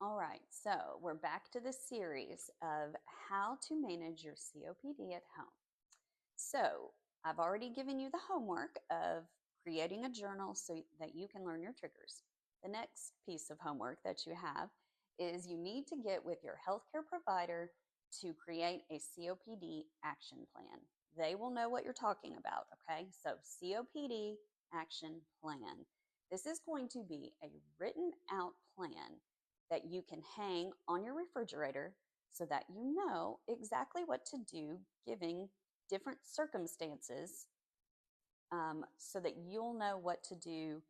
All right, so we're back to the series of how to manage your COPD at home. So I've already given you the homework of creating a journal so that you can learn your triggers. The next piece of homework that you have is you need to get with your healthcare provider to create a COPD action plan. They will know what you're talking about, okay? So COPD action plan. This is going to be a written out plan that you can hang on your refrigerator so that you know exactly what to do giving different circumstances, so that you'll know what to do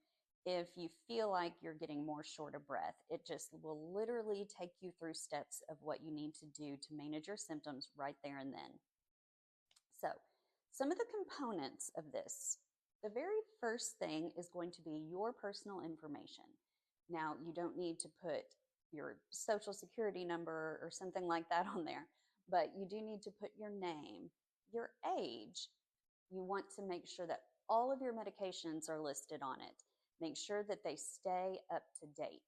if you feel like you're getting more short of breath. It just will literally take you through steps of what you need to do to manage your symptoms right there and then. So, some of the components of this, the very first thing is going to be your personal information. Now, you don't need to put your social security number or something like that on there, but you do need to put your name, your age. You want to make sure that all of your medications are listed on it. Make sure that they stay up to date.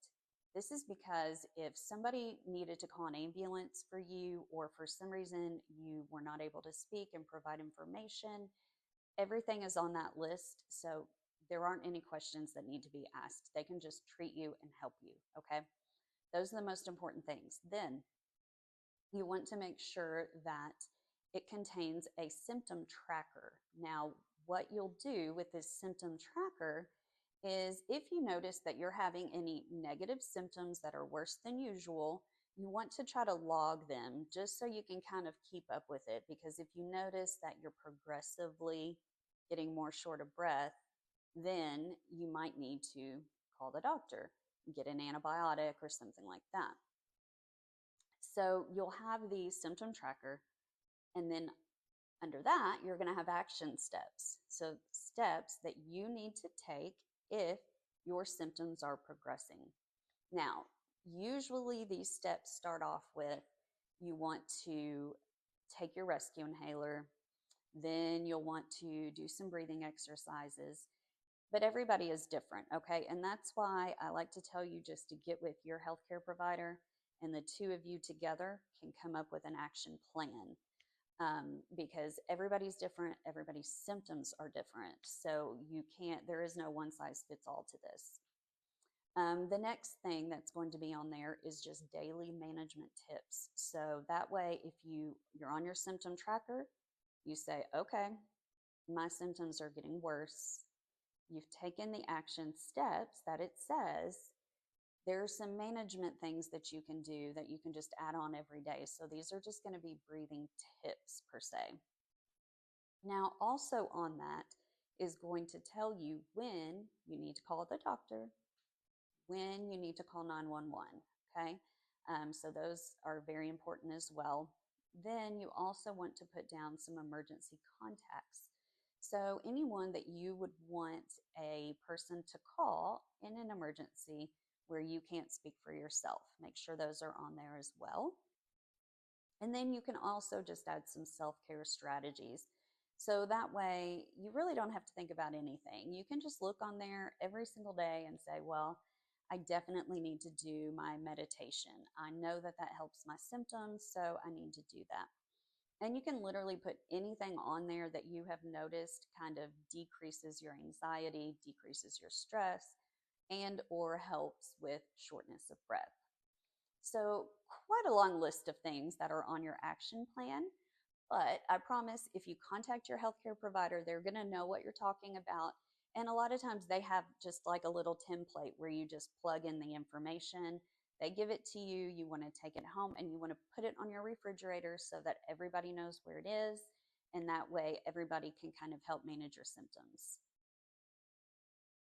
This is because if somebody needed to call an ambulance for you, or for some reason you were not able to speak and provide information, everything is on that list. So there aren't any questions that need to be asked. They can just treat you and help you. Okay. Those are the most important things. Then you want to make sure that it contains a symptom tracker. Now, what you'll do with this symptom tracker is if you notice that you're having any negative symptoms that are worse than usual, you want to try to log them just so you can kind of keep up with it. Because if you notice that you're progressively getting more short of breath, then you might need to call the doctor, get an antibiotic or something like that. So you'll have the symptom tracker, and then under that, you're going to have action steps. So, steps that you need to take if your symptoms are progressing. Now, usually these steps start off with you want to take your rescue inhaler, then you'll want to do some breathing exercises. But everybody is different, okay? And that's why I like to tell you just to get with your healthcare provider, and the two of you together can come up with an action plan, because everybody's different, everybody's symptoms are different. So you can't, there is no one size fits all to this. The next thing that's going to be on there is just daily management tips. So that way, if you're on your symptom tracker, you say, okay, my symptoms are getting worse. You've taken the action steps that it says. There's some management things that you can do that you can just add on every day. So these are just going to be breathing tips per se. Now, also on that is going to tell you when you need to call the doctor, when you need to call 911. Okay. So those are very important as well. Then you also want to put down some emergency contacts. So anyone that you would want a person to call in an emergency where you can't speak for yourself, make sure those are on there as well. And then you can also just add some self-care strategies. So that way you really don't have to think about anything. You can just look on there every single day and say, well, I definitely need to do my meditation. I know that that helps my symptoms, so I need to do that. And you can literally put anything on there that you have noticed kind of decreases your anxiety, decreases your stress, and or helps with shortness of breath. So quite a long list of things that are on your action plan. But I promise if you contact your healthcare provider, they're going to know what you're talking about. And a lot of times they have just like a little template where you just plug in the information. They give it to you. You want to take it home and you want to put it on your refrigerator so that everybody knows where it is. And that way everybody can kind of help manage your symptoms.